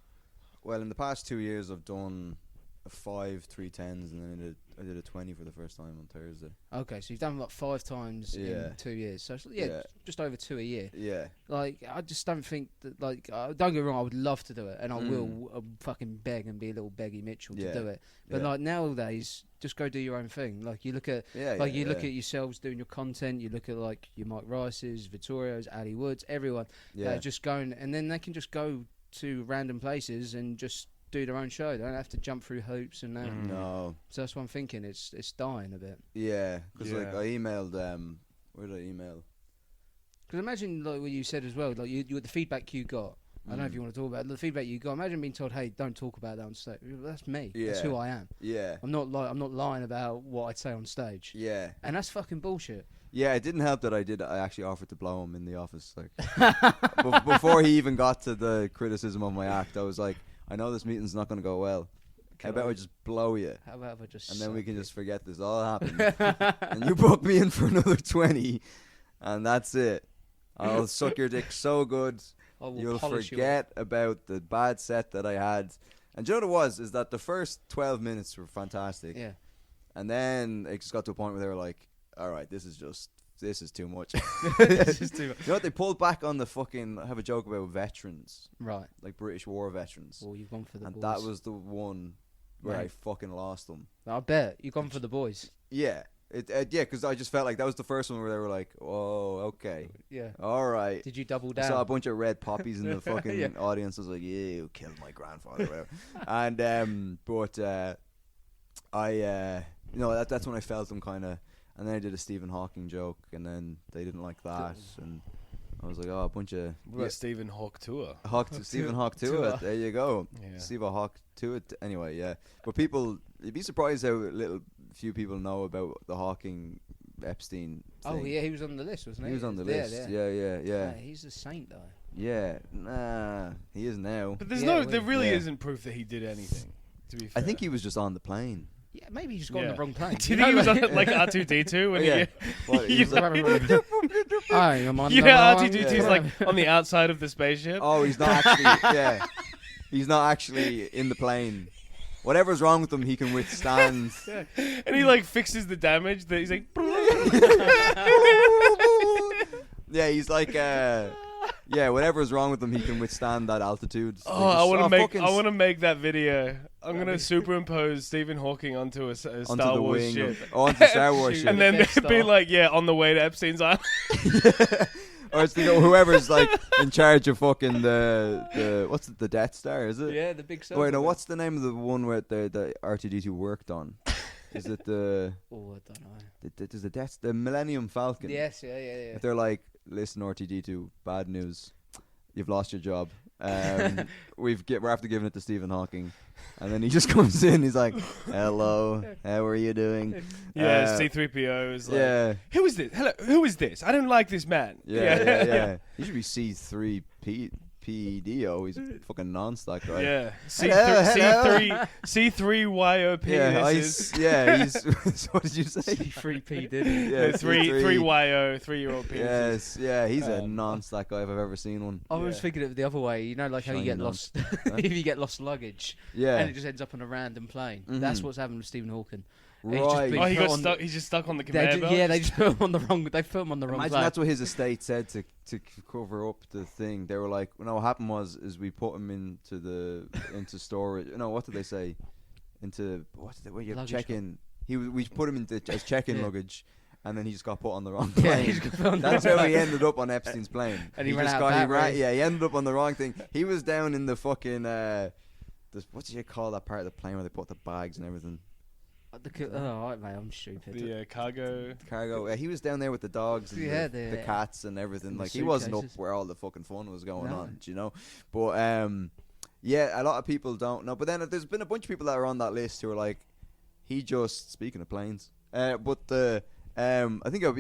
Well, in the past 2 years, I've done a 5 310s, and then I did a 20 for the first time on Thursday. Okay, so you've done like 5 times Yeah. in 2 years. So Yeah. just over 2 a year. Yeah, Like I just don't think that. Like don't get me wrong, I would love to do it, and I Mm. will fucking beg and be a little beggy Mitchell to Yeah. do it. But yeah. like nowadays, just go do your own thing. Like you look at. Yeah, Like yeah, you look yeah. at yourselves doing your content, you look at like your Mike Rice's, Vittorio's, Ali Woods, everyone yeah. just going, and then they can just go to random places and just do their own show. They don't have to jump through hoops and that. No, So that's what I'm thinking. It's dying a bit. yeah, because like Yeah. I emailed where did I email? Because imagine like what you said as well. Like you the feedback you got. I don't know if you want to talk about it, the feedback you got. Imagine being told, "Hey, don't talk about that on stage." That's me. That's Yeah. who I am. Yeah, I'm not lying about what I'd say on stage. yeah, And that's fucking bullshit. yeah. It didn't help that I actually offered to blow him in the office, like before he even got to the criticism of my act. I was like, I know this meeting's not going to go well. I bet I just blow you, How about if I just and then we suck can it? just forget this all happened. And you book me in for another 20, and that's it. I'll suck your dick so good. I will You'll polish you forget about the bad set that I had. And do you know what it was? Is that the first 12 minutes were fantastic. Yeah. And then it just got to a point where they were like, all right, this is too much. This is too much. You know what? They pulled back on the fucking, I have a joke about veterans, Right. like British war veterans. Well, you've gone for the And boys. that was the one where I Right. fucking lost them. I bet you've gone for the boys. Yeah. Yeah, because I just felt like that was the first one where they were like, oh, okay. Yeah. All right. Did you double I saw a down? bunch of red poppies in the fucking Yeah. audience. I was like, "Yeah, you killed my grandfather." Or whatever. And but that's when I felt them kind of. And then I did a Stephen Hawking joke, and then they didn't like that, and I was like, "Oh, a bunch of What about Stephen Hawk tour? Stephen Hawk to Tour. it." There you go, Yeah. Stephen Hawk to it. Anyway, yeah. But people, you'd be surprised how few people know about the Hawking Epstein Oh thing. yeah, he was on the list, wasn't he? He was on the There, list. there. Yeah. Yeah, he's a saint though. Yeah, nah, he is now. But there's Yeah, there we- really Yeah. isn't proof that he did anything. To be fair, I think he was just on the plane. Yeah, maybe he just got on the wrong plane. Do you think he was on like R2D2 when Yeah. Well, he was like- Hi, I'm on you the know wrong R2D2 is plane. like on the outside of the spaceship? Oh, he's not actually. Yeah, he's not actually in the plane. Whatever's wrong with him, he can withstand. And he like fixes the damage. That he's like, Yeah, he's like. Yeah, whatever's wrong with him, he can withstand that altitude. oh, Like, I want to oh, make fucking I want to make that video. I'm gonna superimpose Stephen Hawking onto a onto Star the Wars wing ship, onto Star Wars Shoot. ship. and then Death be Star. like, yeah, on the way to Epstein's Island. or it's whoever's like in charge of fucking the what's it, the Death Star, is it? Yeah, the big. Wait, no, what's the name of the one where the R2D2 worked on? Is it the? Oh, I don't know. There's the Millennium Falcon. Yes, yeah. If they're like, listen, R2D2, bad news, you've lost your job. We're after giving it to Stephen Hawking, and then he just comes in. He's like, "Hello, how are you doing?" Yeah, C-3PO is like, yeah, who is this? Hello, who is this? I don't like this man. yeah. He should be C3PEDO. He's a fucking non-stack guy. Yeah, Hello. C3YOP. Yeah, he's. What did you say? C3P did it. Yeah, three YO, 3-year-old penis. Yes, yeah, he's a non-stack guy if I've ever seen one. I was thinking it the other way. You know, like how you Shiny get lost if you get lost luggage, Yeah, and it just ends up on a random plane. That's what's happened with Stephen Hawking. right. been Oh, he put got on- stuck. He's just stuck on the conveyor belt. Yeah, they just put him on the wrong. They put him on the wrong Imagine plane. that's what his estate said to cover up the thing. They were like, no, what happened was we put him into storage. No, what did they say? Where you Luggage check in? We put him as check-in Yeah. luggage, and then he just got put on the wrong Yeah, plane. he's got put on the That's wrong how he plane. ended up on Epstein's plane. And he ran just out of batteries. he ended up on the wrong thing. He was down in the fucking what do you call that part of the plane where they put the bags and everything? Alright, mate, I'm stupid. The cargo. Cargo. He was down there with the dogs and Yeah, the cats and everything. and Like the he wasn't up suitcases. where all the fucking fun was going No. on, do you know? But yeah, a lot of people don't know. But then there's been a bunch of people that are on that list who are like, he just speaking of planes. But I think oh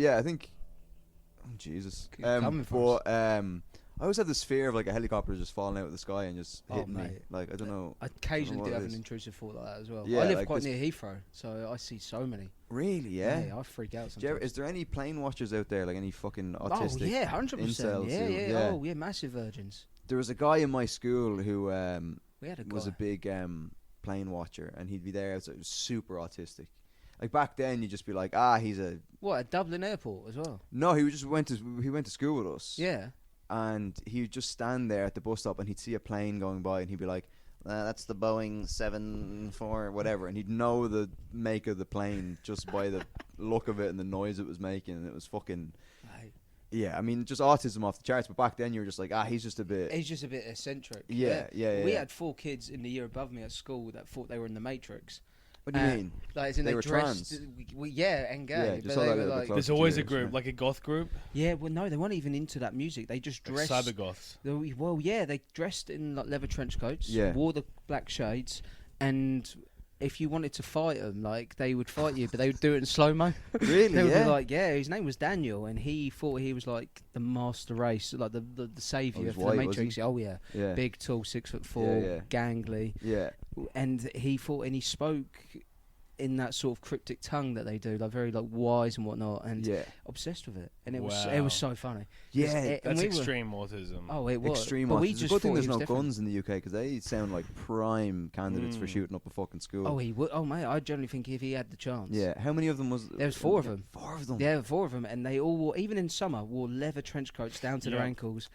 Jesus. Keep coming for I always have this fear of like a helicopter just falling out of the sky and just Oh, hitting me. mate. Like I don't know. I occasionally what do it have an is. intrusive thought like that as well. Yeah, I live like quite this- near Heathrow, so I see so many. Really? Yeah. I freak out Do you ever, sometimes. is there any plane watchers out there, like any fucking Oh autistic? yeah, 100%. incels Yeah, who- yeah. yeah. Oh yeah, massive virgins. There was a guy in my school who We had a guy. was a big plane watcher, and he'd be there. It was super autistic. Like back then, you'd just be like, he's a What, at Dublin Airport as well? no. He went to school with us. Yeah. And he would just stand there at the bus stop, and he'd see a plane going by, and he'd be like, "That's the Boeing 74 whatever," and he'd know the make of the plane just by the look of it and the noise it was making. And it was fucking. Right. Yeah, I mean, just autism off the charts. But back then, you were just like, he's just a bit. He's just a bit eccentric. Yeah. We yeah. had 4 kids in the year above me at school that thought they were in the Matrix. What do you mean? Like, as in They were dressed, trans? Yeah, and gay. Yeah, but just saw they that were a bit like, closer. There's to always you, a group, yeah. like a goth group. yeah, well, no, they weren't even into that music. They just Like dressed. cyber goths. Well, yeah, they dressed in like leather trench coats, Yeah. wore the black shades, and if you wanted to fight them, like they would fight you, but they would do it in slow mo. Really? They would Yeah. be like, yeah, his name was Daniel, and he thought he was like the master race, like the savior he's for white, the was Matrix. he? Oh yeah, Yeah. big, tall, 6'4", Yeah. gangly, Yeah. and he thought, and he spoke in that sort of cryptic tongue that they do, like very like wise and whatnot, and Yeah. obsessed with it, and it Wow. was so funny. Yeah. and That's we were- extreme autism. Oh, it was Extreme. But we autism. It's a just good thing thought there's he was no different. guns in the UK because they sound like prime candidates for shooting up a fucking school. Oh, he would. Oh, mate, I generally think if he had the chance. Yeah. How many of them was? There was 4 of them. 4 of them. Yeah, 4 of them, and they all wore, even in summer, wore leather trench coats down to their Yeah. ankles,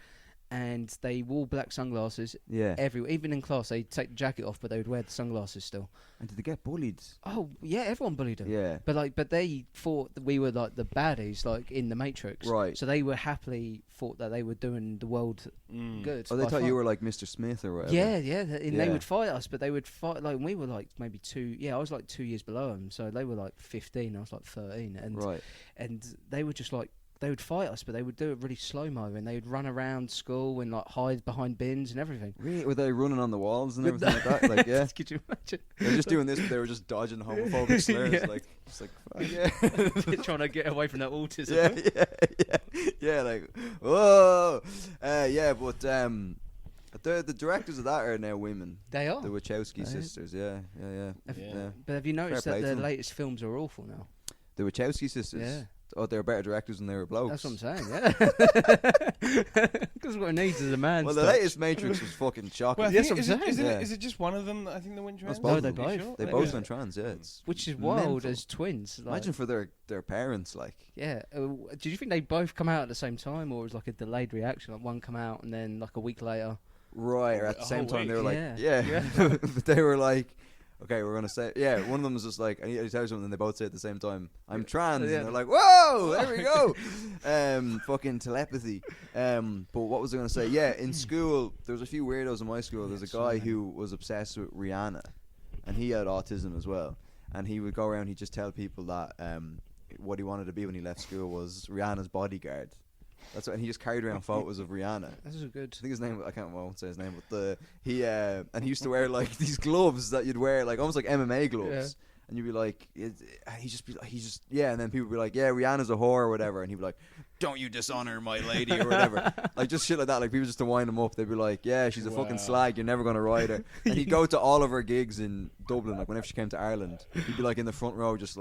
and they wore black sunglasses. Yeah. Even in class, they'd take the jacket off, but they would wear the sunglasses still. And did they get bullied? Oh, yeah, everyone bullied them. Yeah. But they thought that we were like the baddies, like in the Matrix. Right. So they were happily thought that they were doing the world good. Oh, they by thought far. you were like Mr. Smith or whatever. Yeah, and they Yeah. would fight us, but they would fight like we were like maybe 2. Yeah, I was like 2 years below them, so they were like 15. I was like 13, and they were just like they would fight us, but they would do it really slow mo, and they would run around school and like hide behind bins and everything. Really? Were they running on the walls and everything like that? Like, yeah. Could you imagine? They were just doing this, but they were just dodging homophobic slurs. Yeah. Like, just like, fuck yeah. Trying to get away from that autism. yeah. Like, whoa. Yeah, but the directors of that are now women. They are. The Wachowski They- sisters. Yeah. Yeah. But have you noticed play that to the them. latest films are awful now? The Wachowski sisters. Yeah. Oh, they were better directors than they were blokes. That's what I'm saying. Yeah. Because what it needs is a man. Well, the latest Matrix was fucking shocking. Well, I Yes, think, I'm is, it, saying. isn't Yeah. it, is it just one of them? I think they went trans. both No, of they them. both. They Sure? both Yeah. went trans. Yeah, it's Which is wild mental. as twins. Like, Imagine for their parents, like. yeah. Did you think they both come out at the same time, or was like a delayed reaction? Like one come out and then like a week later. Right, or at A the same whole time they were week. like, Yeah. yeah. But they were like, okay, we're gonna say, yeah. One of them was just like, I need to tell you something. And they both say at the same time, I'm trans. Yeah. And they're like, whoa, there we go. Fucking telepathy. But what was I gonna say? Yeah, in school, there was a few weirdos in my school. There's a guy who was obsessed with Rihanna, and he had autism as well. And he would go around, he'd just tell people that what he wanted to be when he left school was Rihanna's bodyguard. That's what, and he just carried around photos of Rihanna. This is good. I think his name, I won't say his name, but and he used to wear like these gloves that you'd wear like almost like MMA gloves. Yeah. And you'd be like, and then people would be like, yeah, Rihanna's a whore or whatever, and he'd be like, don't you dishonor my lady or whatever, like just shit like that. Like people just to wind him up, they'd be like, yeah, she's a fucking slag, you're never gonna ride her. And he'd go to all of her gigs in Dublin, like whenever she came to Ireland, he'd be like in the front row, just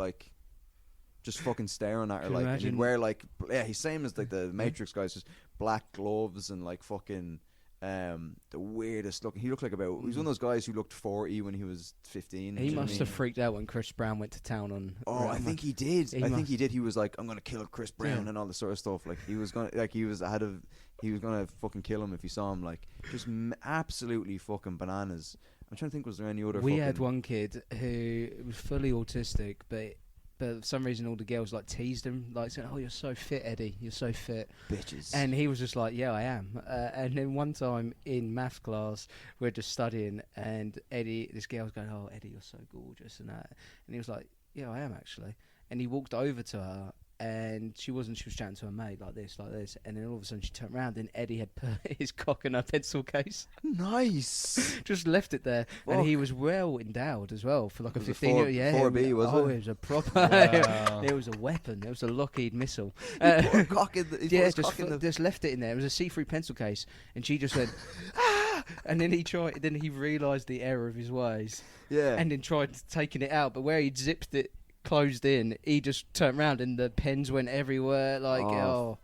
fucking staring at her, like, and he'd wear like, yeah, he's same as like the Matrix guys, just black gloves and like fucking. The weirdest looking. He looked like he was one of those guys who looked 40 when he was 15. He must have freaked out when Chris Brown went to town on. Oh, I think he did. I think he did. He was like, I'm gonna kill Chris Brown and all this sort of stuff. Like he was gonna, he was gonna fucking kill him if he saw him. Like just absolutely fucking bananas. I'm trying to think, was there any other? We had one kid who was fully autistic, but for some reason all the girls like teased him, like saying, "Oh, you're so fit, Eddie. You're so fit." Bitches. And he was just like, "Yeah, I am." And then one time in math class, we're just studying, and this girl was going, "Oh, Eddie, you're so gorgeous," and that. And he was like, "Yeah, I am actually." And he walked over to her, and she was chatting to her mate like this, and then all of a sudden she turned around, and Eddie had put his cock in her pencil case. Nice. Just left it there. Fuck. And he was well endowed as well for like a 15-year. Yeah, 4B, was it? Oh, it was a proper. Wow. It was a weapon. It was a Lockheed missile. Just left it in there. It was a see-through pencil case, and she just went, ah! And then he realised the error of his ways. Yeah. And then tried taking it out, but where he'd zipped it closed in, he just turned around and the pens went everywhere. Like,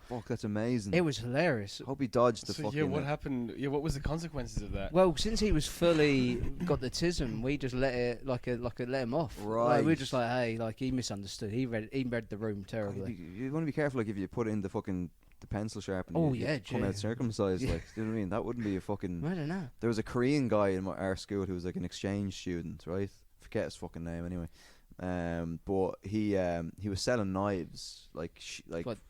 fuck, that's amazing. It was hilarious. Hope he dodged the so fucking. Yeah, what happened? Yeah, what was the consequences of that? Well, since he was fully got the tism, we just let it let him off. Right. Like, we were just like, hey, like he misunderstood. He read the room terribly. You want to be careful, like if you put it in the fucking the pencil sharpener. Oh you yeah, come out circumcised. Like, you know what I mean? That wouldn't be a fucking. I don't know. There was a Korean guy in our school who was like an exchange student, right? Forget his fucking name anyway. But he was selling knives like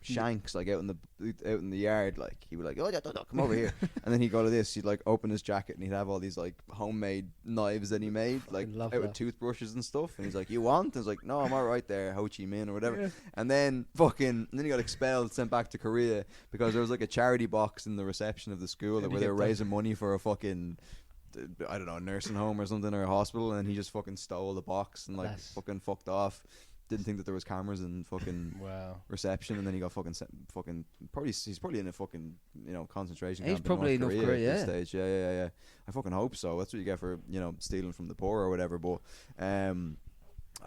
shanks like out in the yard. Like he would like, oh, come over here, and then he'd go to this. He'd like open his jacket and he'd have all these like homemade knives that he made like out with toothbrushes and stuff. And he's like, you want? And I was like, no, I'm all right there, Ho Chi Minh or whatever. Yeah. And then he got expelled, sent back to Korea because there was like a charity box in the reception of the school where they were raising money for a fucking, I don't know, a nursing home or something or a hospital, and he just fucking stole the box and like fucking fucked off. Didn't think that there was cameras in fucking reception, and then he got he's probably in a fucking concentration camp. He's probably in North Korea at this stage. Yeah. I fucking hope so. That's what you get for stealing from the poor or whatever. But I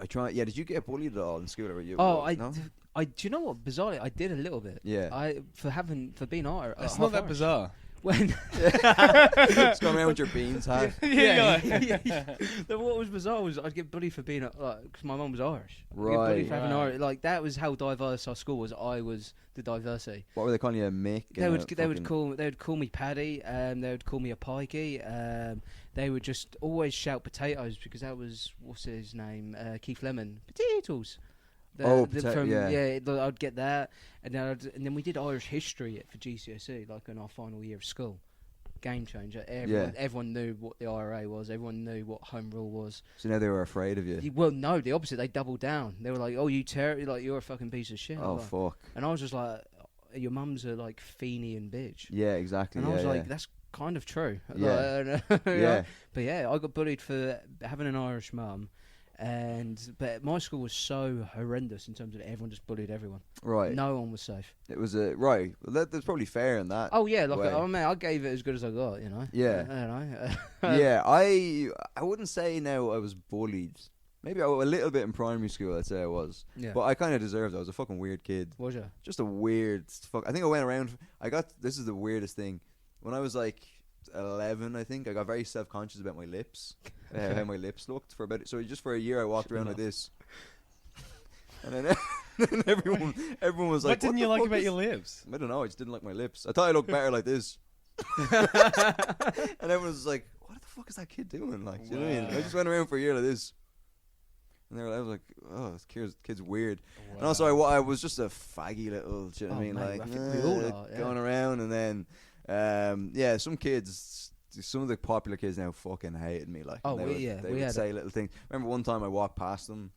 try. Yeah, did you get bullied at all in school? Or you? Oh, do you know what? Bizarrely, I did a little bit. Yeah. For being Irish. It's not that bizarre. When just going around with your beans hat. Yeah. What was bizarre was I'd get bullied for being because my mum was Irish. Right. I'd get bullied for having Irish. Like that was how diverse our school was. I was the diversity. What were they calling you, a Mick? They would call me Paddy. They would call me a Pikey. They would just always shout potatoes because that was what's his name, Keith Lemon. Potatoes. I'd get that, and then we did Irish history for GCSE, like in our final year of school. Game changer. Everyone knew what the IRA was. Everyone knew what home rule was. So now they were afraid of you. Well, no, the opposite. They doubled down. They were like, "Oh, you're a fucking piece of shit." Oh, fuck. And I was just like, "Your mum's a like Fenian bitch." Yeah, exactly. And I was like, "That's kind of true." Yeah. Yeah. But yeah, I got bullied for having an Irish mum. But my school was so horrendous in terms of everyone just bullied everyone. Right. No one was safe. It was right. Well, that's probably fair in that. Oh yeah, I gave it as good as I got. Yeah. I don't know. Yeah, I wouldn't say now I was bullied. Maybe a little bit in primary school. I'd say I was. Yeah. But I kind of deserved it. I was a fucking weird kid. Was you? Just a weird fuck. I think I went around. This is the weirdest thing. When I was like 11, I think I got very self-conscious about my lips. How my lips looked so just for a year I walked around like this, and then everyone was like, what didn't you like about your lips? I don't know, I just didn't like my lips. I thought I looked better like this. And everyone was like, what the fuck is that kid doing? Like, do you know what I mean? I just went around for a year like this. And I was like, oh, this kid's weird. Wow. And also, I was just a faggy little, do you know what I mean? Mate, Like, I think we all are, going around. And then, some kids, some of the popular kids now fucking hated me. Like, Oh, they we would had say little things. Remember one time I walked past them.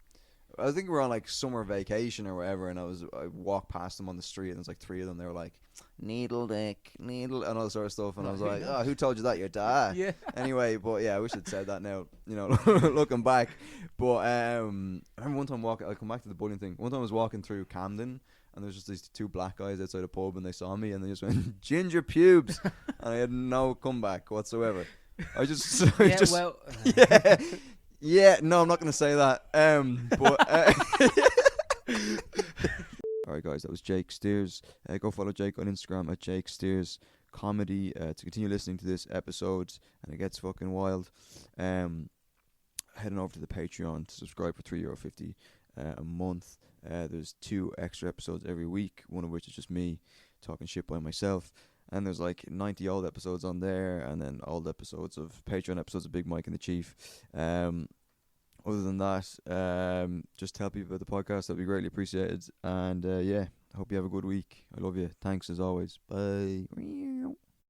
I think we were on like summer vacation or whatever, and I walked past them on the street, and there's like 3 of them. They were like, needle dick, needle, and all that sort of stuff. And I was like, oh, who told you that? Your dad. Yeah. Anyway, but yeah, I wish I'd said that now, you know, looking back. But I remember one time I'll come back to the bullying thing. One time I was walking through Camden, and there was just these 2 black guys outside a pub, and they saw me, and they just went, ginger pubes. And I had no comeback whatsoever. Yeah. Yeah, no, I'm not going to say that. Alright, guys, that was Jake Steers. Go follow Jake on Instagram at Jake Steers Comedy to continue listening to this episode, and it gets fucking wild. Heading over to the Patreon to subscribe for €3.50 a month. There's 2 extra episodes every week, one of which is just me talking shit by myself. And there's like 90 old episodes on there, and then old episodes of Patreon episodes of Big Mike and the Chief. Other than that, just tell people about the podcast. That'd be greatly appreciated. And I hope you have a good week. I love you. Thanks as always. Bye.